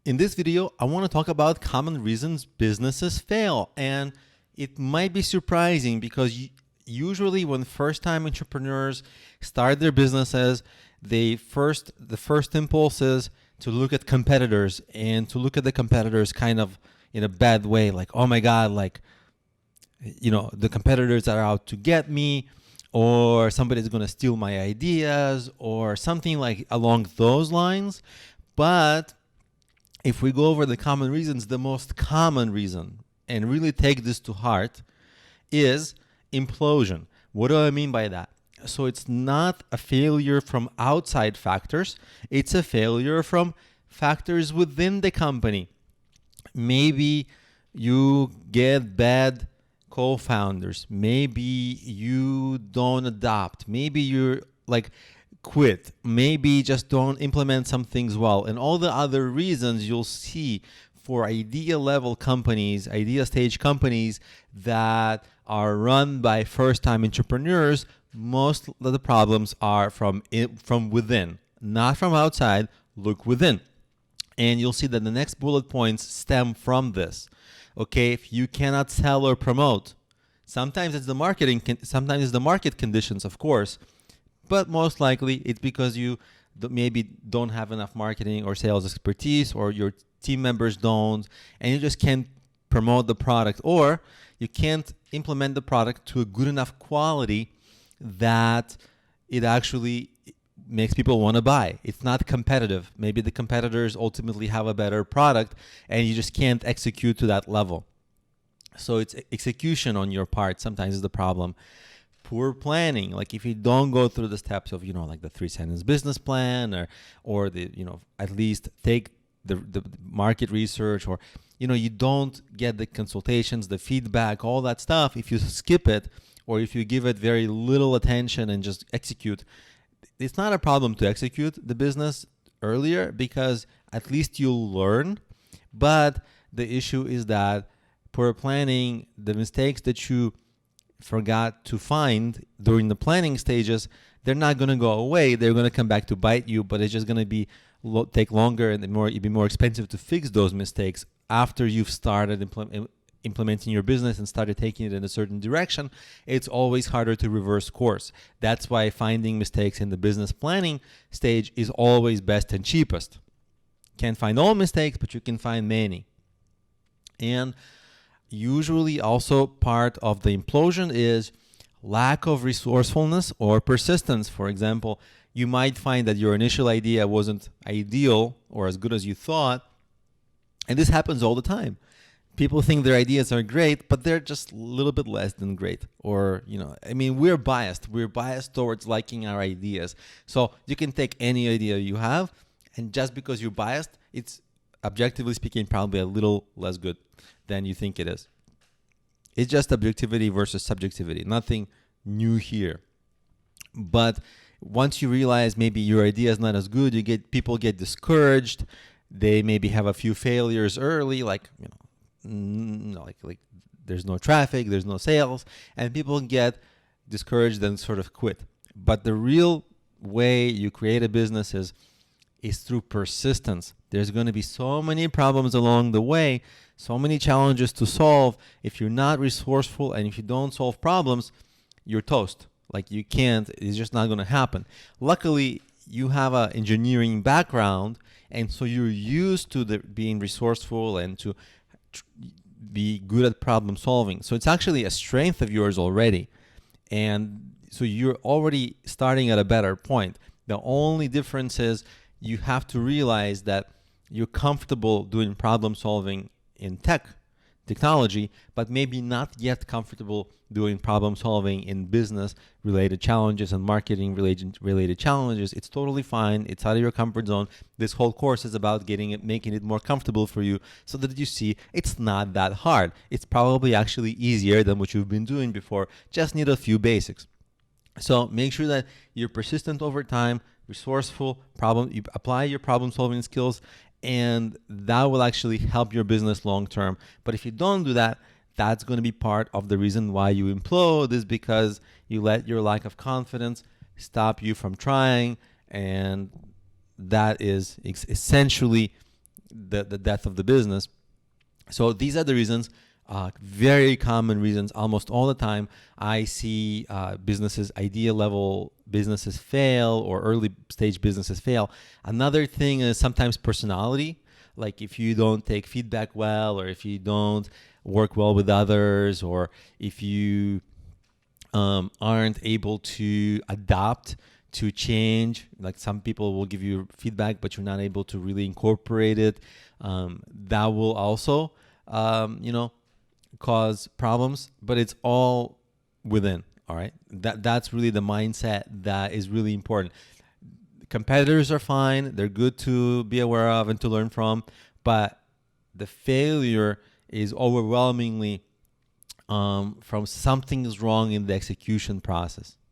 In this video, I want to talk about common reasons businesses fail. And it might be surprising because usually when first-time entrepreneurs start their businesses, the first impulse is to look at competitors and to look at the competitors kind of in a bad way, like, oh my God, like, the competitors are out to get me, or somebody's going to steal my ideas, or something like along those lines. But if we go over the common reasons, the most common reason, and really take this to heart, is implosion. What do I mean by that? So it's not a failure from outside factors, it's a failure from factors within the company. Maybe you get bad co-founders. Maybe you don't adopt. Maybe you're like quit. Maybe just don't implement some things well. And all the other reasons you'll see for idea level companies, idea stage companies that are run by first time entrepreneurs, most of the problems are from within, not from outside. Look within. And you'll see that the next bullet points stem from this. Okay, if you cannot sell or promote, sometimes it's the marketing, sometimes it's the market conditions, of course, but most likely it's because you maybe don't have enough marketing or sales expertise, or your team members don't, and you just can't promote the product, or you can't implement the product to a good enough quality that it actually makes people want to buy. It's not competitive. Maybe the competitors ultimately have a better product and you just can't execute to that level. So it's execution on your part sometimes is the problem. Poor planning, like if you don't go through the steps of, like the 3-sentence business plan, or the, at least take the market research, or, you don't get the consultations, the feedback, all that stuff. If you skip it, or if you give it very little attention and just execute, it's not a problem to execute the business earlier because at least you'll learn. But the issue is that poor planning, the mistakes that you forgot to find during the planning stages, they're not going to go away. They're going to come back to bite you, but it's just going to be take longer, and it'd be more expensive to fix those mistakes after you've started implementing your business and started taking it in a certain direction. It's always harder to reverse course. That's why finding mistakes in the business planning stage is always best and cheapest. Can't find all mistakes, but you can find many. And usually also part of the implosion is lack of resourcefulness or persistence. For example, you might find that your initial idea wasn't ideal or as good as you thought. And this happens all the time. People think their ideas are great, but they're just a little bit less than great. Or, we're biased. We're biased towards liking our ideas. So you can take any idea you have, and just because you're biased, it's objectively speaking probably a little less good than you think it is. It's just objectivity versus subjectivity. Nothing new here. But once you realize maybe your idea is not as good, people get discouraged. They maybe have a few failures early, like there's no traffic, there's no sales, and people get discouraged and sort of quit. But the real way you create a business is through persistence. There's going to be so many problems along the way, so many challenges to solve. If you're not resourceful and if you don't solve problems, you're toast. Like you can't, it's just not going to happen. Luckily, you have an engineering background, and so you're used to being resourceful and to be good at problem solving. So it's actually a strength of yours already. And so you're already starting at a better point. The only difference is you have to realize that you're comfortable doing problem solving in technology, but maybe not yet comfortable doing problem solving in business related challenges and marketing related challenges. It's totally fine. It's out of your comfort zone. This whole course is about making it more comfortable for you so that you see it's not that hard. It's probably actually easier than what you've been doing before. Just need a few basics. So make sure that you're persistent over time, resourceful, you apply your problem solving skills, and that will actually help your business long term. But if you don't do that, that's going to be part of the reason why you implode, is because you let your lack of confidence stop you from trying, and that is essentially the death of the business. So these are the reasons, very common reasons. Almost all the time, I see businesses, idea level businesses fail, or early stage businesses fail. Another thing is sometimes personality. Like if you don't take feedback well, or if you don't work well with others, or if you aren't able to adapt to change. Like some people will give you feedback, but you're not able to really incorporate it. That will also, cause problems. But it's all within. All right, that's really the mindset that is really important. Competitors are fine; they're good to be aware of and to learn from, but the failure is overwhelmingly from something is wrong in the execution process.